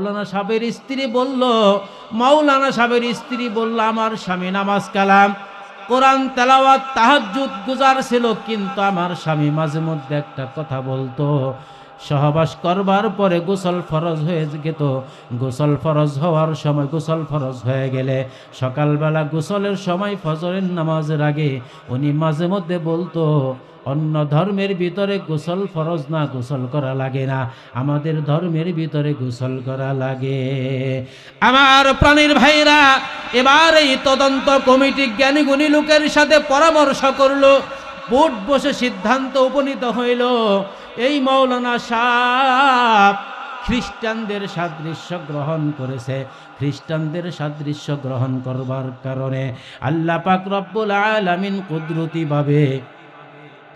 মাওলানা সাহেবের স্ত্রী বলল, মাওলানা সাহেবের স্ত্রী বলল, আমার স্বামী নামাজ কালাম কোরআন তেলাওয়াত তাহাজ্জুদ গুজার ছিল, কিন্তু আমার স্বামী মাঝে মধ্যে একটা কথা বলতো, সহবাস করবার পরে গোসল ফরজ হয়ে যেত, গোসল ফরজ হওয়ার সময়, গোসল ফরজ হয়ে গেলে সকালবেলা গোসলের সময় ফজরের নামাজের আগে উনি মাঝে মধ্যে বলতো, অন্য ধর্মের ভিতরে গোসল ফরজ না, গোসল করা লাগে না, আমাদের ধর্মের ভিতরে গোসল করা লাগে। আমার প্রাণীর ভাইরা, এবার এই তদন্ত কমিটি জ্ঞানী গুণী লোকের সাথে পরামর্শ করলো, বোর্ড বসে সিদ্ধান্ত উপনীত হইল, এই মাওলানা সাহেব খ্রিস্টানদের সাদৃশ্য গ্রহণ করেছে, খ্রিস্টানদের সাদৃশ্য গ্রহণ করবার কারণে আল্লাহ পাক রব্বুল আলামিন কুদরতিভাবে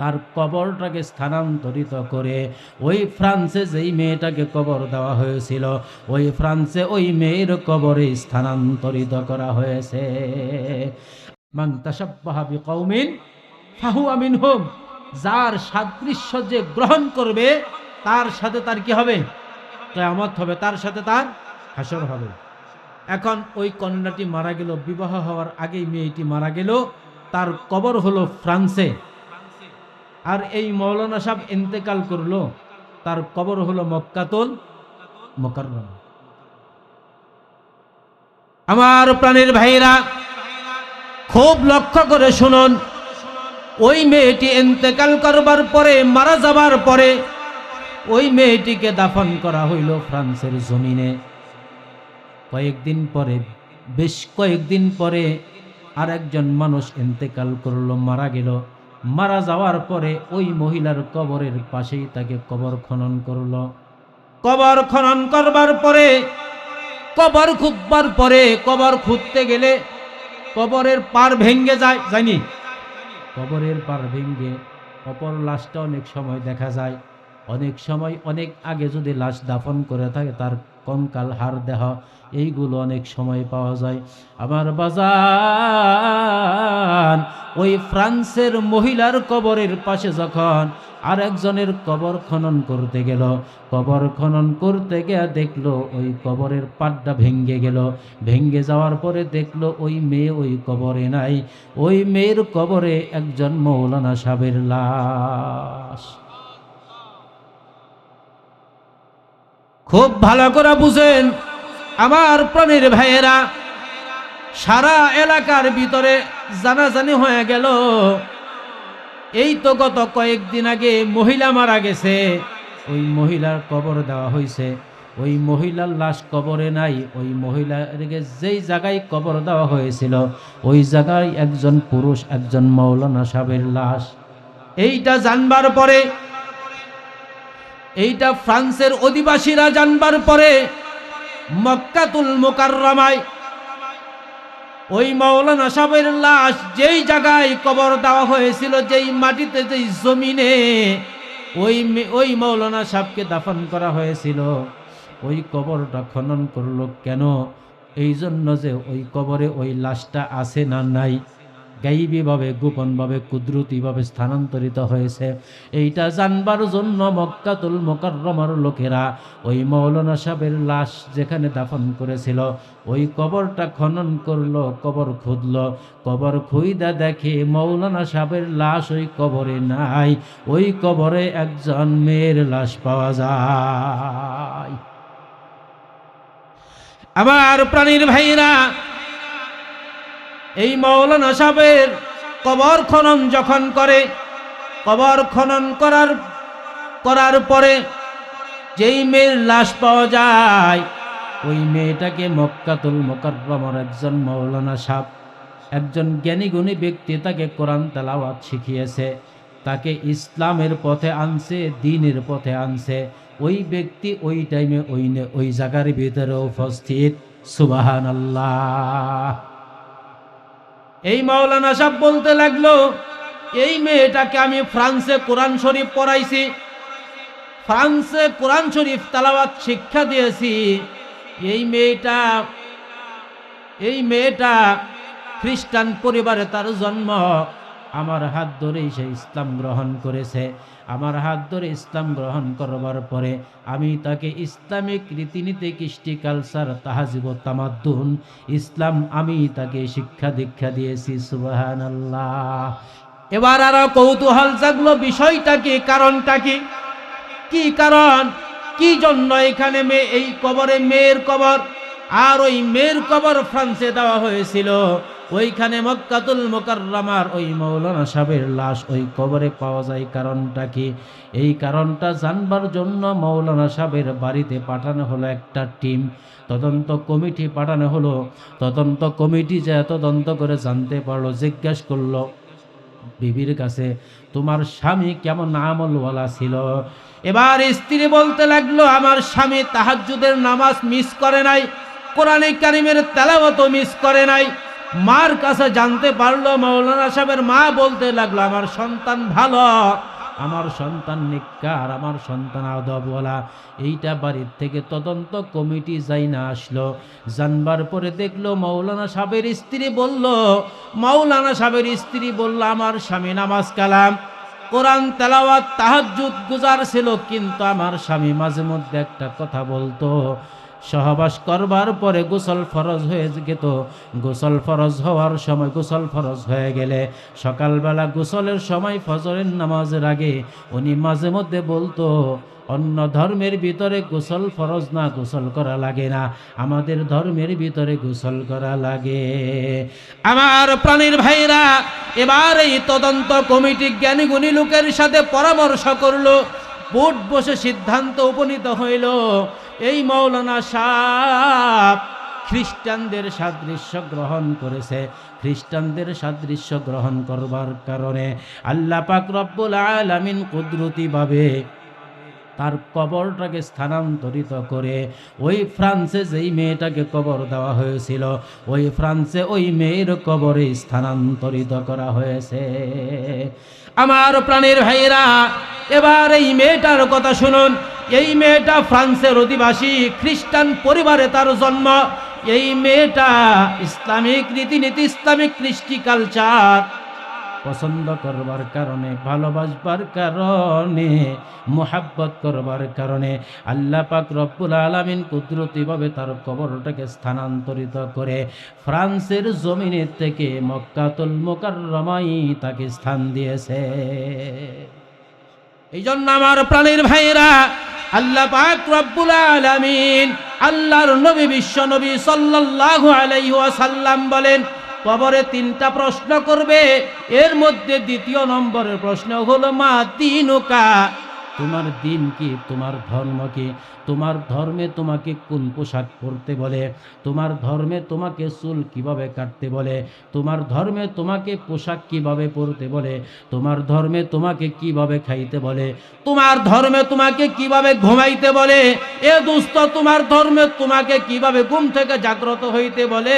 তার কবরটাকে স্থানান্তরিত করে ওই ফ্রান্সে যেই মেয়েটাকে কবর দেওয়া হয়েছিল, ওই ফ্রান্সে ওই মেয়ের কবরে স্থানান্তরিত করা হয়েছে। মান তাশাব্বাহা বিকওমিন ফাহুয়া মিনহুম, যার সাদৃশ্য যে গ্রহণ করবে তার সাথে তার কি হবে? কিয়ামত হবে, তার সাথে তার হাসর হবে। এখন ওই কন্যাটি মারা গেল, বিবাহ হওয়ার আগেই মেয়েটি মারা গেল, তার কবর হলো ফ্রান্সে। আর এই মাওলানা সাহেব ইন্তেকাল করলো, তার কবর হলো মক্কাতুল মুকাররম। আমার প্রাণের ভাইরা, খুব লক্ষ্য করে শুনুন, ওই মেয়েটি ইন্তেকাল করবার পরে, মারা যাবার পরে ওই মেয়েটিকে দাফন করা হইল ফ্রান্সের জমিনে। কয়েকদিন পরে, বেশ কয়েকদিন পরে আর একজন মানুষ ইন্তেকাল করলো, মারা গেল। মারা যাওয়ার পরে ওই মহিলার কবরের পাশেই তাকে কবর খনন করলো। কবর খনন করবার পরে, কবর খুঁড়বার পরে, কবর খুঁড়তে গেলে কবরের পার ভেঙ্গে যায়, জানি কবরের পার ভেঙ্গে অপর লাশটা অনেক সময় দেখা যায়। অনেক সময় অনেক আগে যদি লাশ দাফন করে থাকে, তার কঙ্কাল হাড় দেহ এইগুলো অনেক সময় পাওয়া যায়। আমার বাজান, ওই ফ্রান্সের মহিলার কবরের পাশে যখন আর একজনের কবর খনন করতে গেল, কবর খনন করতে গিয়ে দেখলো ওই কবরের পাটটা ভেঙ্গে গেল। ভেঙ্গে যাওয়ার পরে দেখলো ওই মেয়ে ওই কবরে নাই, ওই মেয়ের কবরে একজন মাওলানা সাহেবের লাশ। খুব ভালো করে বুঝেন আমার প্রাণের ভাইয়েরা, সারা এলাকার ভিতরে জানাজানি হয়ে গেল, এই তো গত কয়েকদিন আগে মহিলা মারা গেছে, ওই মহিলার কবর দেওয়া হয়েছে, ওই মহিলার লাশ কবরে নাই, ওই মহিলাকে যেই জায়গায় কবর দেওয়া হয়েছিল ওই জায়গায় একজন পুরুষ, একজন মাওলানা সাহেবের লাশ। এইটা জানবার পরে, এইটা ফ্রান্সের অধিবাসীরা জানবার পরে মক্কাতুল মুকাররমায় ওই মাওলানা সাহেবের লাশ যেই জায়গায় কবর দেওয়া হয়েছিল, যেই মাটিতে, যেই জমিনে ওই মাওলানা সাহেবকে দাফন করা হয়েছিল, ওই কবরটা খনন করলো কেন? এই জন্য যে ওই কবরে ওই লাশটা আছে না নাই, গাইবীভাবে, গোপনভাবে, কুদরতিভাবে স্থানান্তরিত হয়েছে। এইটা জানবার জন্য মক্কাতুল মুকাররমার লোকেরা ওই মাওলানা সাহেবের লাশ যেখানে দাফন করেছিল ওই কবরটা খনন করলো, কবর খুঁড়লো। কবর খুঁইদা দেখে মাওলানা সাহেবের লাশ ওই কবরে নাই, ওই কবরে একজন মেয়ের লাশ পাওয়া যায়। আমার প্রাণীর ভাইরা, এই মাওলানা সাহেবের কবর খনন যখন করে, কবর খনন করার পরে যেই মেয়ের লাশ পাওয়া যায়, ওই মেয়েটাকে মক্কাতুল মুকাররমার একজন মাওলানা সাহেব, একজন জ্ঞানী গুণী ব্যক্তি, তাকে কোরআন তেলাওয়াত শিখিয়েছে, তাকে ইসলামের পথে আনছে, দ্বীনের পথে আনছে। ওই ব্যক্তি ওই টাইমে ওই জায়গার ভিতরে উপস্থিত। সুবহানাল্লাহ। এই মাওলানা সাহেব বলতে লাগলো, এই মেয়েটাকে আমি ফ্রান্সে কোরআন শরীফ পড়াইছি, ফ্রান্সে কোরআন শরীফ তেলাওয়াত শিক্ষা দিয়েছি। এই মেয়েটা খ্রিস্টান পরিবারে তার জন্ম, আমার হাত ধরেই সে ইসলাম গ্রহণ করেছে। আমার হাত ধরে ইসলাম গ্রহণ করবার পরে আমি তাকে ইসলামিক রীতিনীতি, কৃষ্টি, কালচার, তাহাজিব, তামাদ্দুন, ইসলাম আমি তাকে শিক্ষা দীক্ষা দিয়েছি। সুবহানাল্লাহ। এবার আরো কৌতূহল জাগলো, বিষয়টা কি, কারণটা কি? কি কারণ, কি জন্য এখানে এই কবরে মেয়ের কবর? আর ওই মেয়ের কবর ফ্রান্সে দেওয়া হয়েছিল। ওইখানে মক্কাতুল মুকাররমার ওই মাওলানা সাহেবের লাশ ওই কবরে পাওয়া যায়। কারণটা কি? এই কারণটা জানবার জন্য মাওলানা সাহেবের বাড়িতে পাঠানো হলো একটা টিম, তদন্ত কমিটি পাঠানো হলো। তদন্ত কমিটি যে তদন্ত করে জানতে পারলো, জিজ্ঞাসা করলো বিবির কাছে, তোমার স্বামী কেমন আমলওয়ালা ছিল? এবার স্ত্রী বলতে লাগলো, আমার স্বামী তাহাজ্জুদের নামাজ মিস করে নাই, কোরআনে কারিমের তেলাওয়াতও মিস করে নাই। মার কাছে জানতে পারলো, মাওলানা সাহেবের মা বলতে লাগলো, আমার সন্তান ভালো, আমার সন্তান নেককার, আমার সন্তান আদবওয়ালা। এইটা বাড়ির থেকে তদন্ত কমিটি যাই না আসলো। জানবার পরে দেখলো মাওলানা সাহেবের স্ত্রী বলল, আমার স্বামী নামাজ কালাম, কোরআন তেলাওয়াত, তাহাজ্জুদ গুজার ছিল, কিন্তু আমার স্বামী মাঝে মধ্যে একটা কথা বলতো। সহবাস করবার পরে গোসল ফরজ হয়ে যেত, গোসল ফরজ হওয়ার সময়, গোসল ফরজ হয়ে গেলে সকালবেলা গোসলের সময় ফজরের নামাজের আগে উনি মাঝে মধ্যে বলতো, অন্য ধর্মের ভিতরে গোসল ফরজ না, গোসল করা লাগে না, আমাদের ধর্মের ভিতরে গোসল করা লাগে। আমার প্রাণীর ভাইরা, এবার এই তদন্ত কমিটি জ্ঞানী গুণী লোকের সাথে পরামর্শ করলো, বোর্ড বসে সিদ্ধান্ত উপনীত হইল, এই মাওলানা সাহেব খ্রিস্টানদের সাদৃশ্য গ্রহণ করেছে। খ্রিস্টানদের সাদৃশ্য গ্রহণ করবার কারণে আল্লাহ পাক রব্বুল আলামিন কুদরতিভাবে তার কবরটাকে স্থানান্তরিত করে ওই ফ্রান্সে যেই মেয়েটাকে কবর দেওয়া হয়েছিল, ওই ফ্রান্সে ওই মেয়ের কবরে স্থানান্তরিত করা হয়েছে। আমার প্রাণের ভাইয়েরা, এবার এই মেয়েটার কথা শুনুন। এই মেয়েটা ফ্রান্সের অধিবাসী, খ্রিস্টান পরিবারে তার জন্ম। এই মেয়েটা ইসলামিক রীতিনীতি, ইসলামিক কৃষ্টি কালচার পছন্দ করবার কারণে, ভালোবাসবার কারণে, মোহাব্বত করবার কারণে আল্লাহ পাক রব্বুল আলামিন কুদরতিভাবে তার কবরটাকে স্থানান্তরিত করে ফ্রান্সের জমিনের থেকে মক্কাতুল মুকাররমায় তাকে স্থান দিয়েছে। এই জন্য আমার প্রাণের ভাইয়েরা, আল্লাহ পাক রব্বুল আলামিন, আল্লাহর নবী, বিশ্ব নবী সাল্লাল্লাহু আলাইহি ওয়াসাল্লাম বলেন, কবরে তিনটা প্রশ্ন করবে, এর মধ্যে দ্বিতীয় নম্বরের প্রশ্ন হলো মা দীনুকা, তোমার দিন কি, তোমার ধর্ম কি? তোমার ধর্মে তোমাকে কোন পোশাক পরতে বলে? তোমার ধর্মে তোমাকে চুল কিভাবে কাটতে বলে? তোমার ধর্মে তোমাকে পোশাক কিভাবে পরতে বলে? তোমার ধর্মে তোমাকে কিভাবে খাইতে বলে? তোমার ধর্মে তোমাকে কিভাবে ঘুমাইতে বলে? এ দোস্ত, তোমার ধর্মে তোমাকে কিভাবে ঘুম থেকে জাগ্রত হইতে বলে?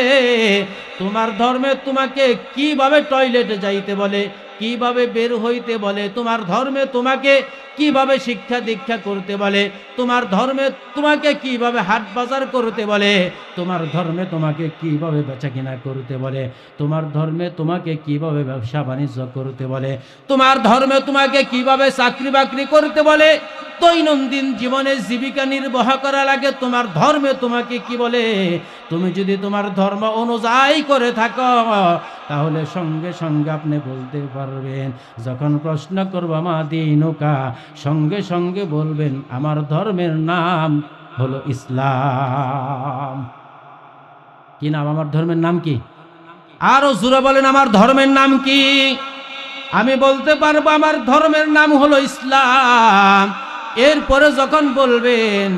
তোমার ধর্মে তোমাকে কিভাবে টয়লেটে যাইতে বলে, কিভাবে বের হইতে বলে? তোমার ধর্মে তোমাকে কিভাবে শিক্ষা দীক্ষা করতে বলে? তোমার ধর্মে তোমাকে কিভাবে হাট বাজার করতে বলে? তোমার ধর্মে তোমাকে কিভাবে বেচা কিনা করতে বলে? তোমার ধর্মে তোমাকে কিভাবে ব্যবসা বাণিজ্য করতে বলে? তোমার ধর্মে তোমাকে কিভাবে চাকরি বাকরি করতে বলে? দৈনন্দিন জীবনে জীবিকা নির্বাহ করা লাগে, তোমার ধর্মে তোমাকে কি বলে? তুমি যদি তোমার ধর্ম অনুযায়ী করে থাকো, তাহলে সঙ্গে সঙ্গে আপনি বলতে পারবেন, যখন প্রশ্ন করবো মা দীনুকা, সঙ্গে সঙ্গে বলবেন আমার ধর্মের নাম হলো ইসলাম। কি নাম? আমার ধর্মের নাম কি? আরো জোরে বলেন, আমার ধর্মের নাম কি? আমি বলতে পারবো আমার ধর্মের নাম হলো ইসলাম। এরপরে যখন বলবেন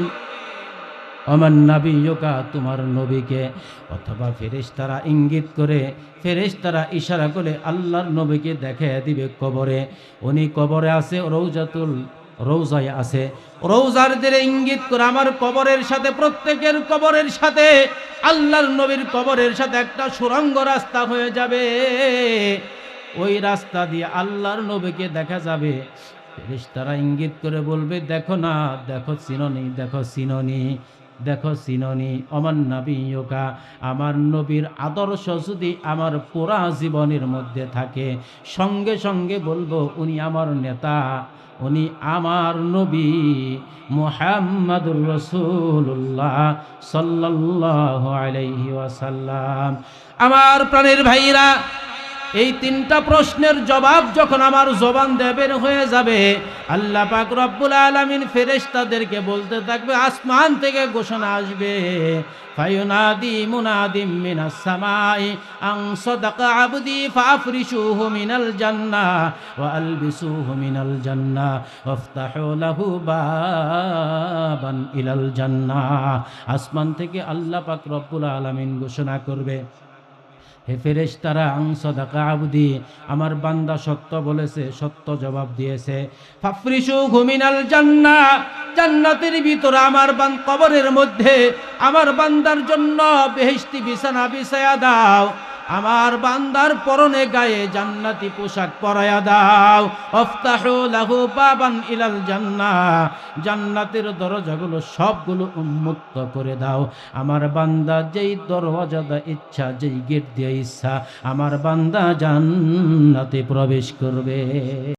আমার নবীকা, তোমার নবীকে, অথবা ফেরেশতারা ইঙ্গিত করে, ফেরেশতারা ইশারা করে আল্লাহর নবীকে দেখায় দিবে কবরে, উনি কবরে আছে, রৌজায় আছে, রৌজার দিকে ইঙ্গিত করে আমার কবরের সাথে, প্রত্যেকের কবরের সাথে আল্লাহর নবীর কবরের সাথে একটা সুড়ঙ্গ রাস্তা হয়ে যাবে। ওই রাস্তা দিয়ে আল্লাহর নবীকে দেখা যাবে। ফেরেশতারা ইঙ্গিত করে বলবে, দেখো না, দেখো চিননি, দেখো চিননি, দেখো চিননি অমান নাবিয়্যুকা, আমার নবীর আদর্শ যদি আমার পুরা জীবনের মধ্যে থাকে, সঙ্গে সঙ্গে বলবো উনি আমার নেতা, উনি আমার নবী মুহাম্মাদুর রাসূলুল্লাহ সাল্লাল্লাহু আলাইহি ওয়াসাল্লাম। আমার প্রাণের ভাইরা, এই তিনটা প্রশ্নের জবাব যখন আমার জবান দিয়ে বের হয়ে যাবে, আল্লাহ পাক রব্বুল আলামিন ফেরেশতাদেরকে বলতে থাকবে, আসমান থেকে ঘোষণা আসবে, ফায়ুনাদি মুনাদিম মিনাস সামাই আন সাদাকা আবদি ফাফরিশুহু মিনাল জান্নাহ ওয়া আলবিসুহু মিনাল জান্নাহ ওয়াফতাহু লাহু বাবান ইলাল জান্নাহ। আসমান থেকে আল্লাহ পাক রব্বুল আলামিন ঘোষণা করবে, হে ফেরেশতারা, সাদাকা আবদি, আমার বান্দা সত্য বলেছে, সত্য জবাব দিয়েছে। ফাফরিশুহু মিনাল জান্নাহ, জান্নাতের ভিতরে আমার কবরের মধ্যে আমার বান্দার জন্য বেহেশতি বিছানা বিছায়া দাও, আমার বান্দার পরনে গায়ে জান্নাতি পোশাক পরায়া দাও। আফতাহু লাহু বাবান ইলাল জান্নাহ, জান্নাতের দরজাগুলো সবগুলো উন্মুক্ত করে দাও। আমার বান্দা যেই দরওয়াজা দা ইচ্ছা, যেই গেট দিয়ে ইচ্ছা, আমার বান্দা জান্নাতে প্রবেশ করবে।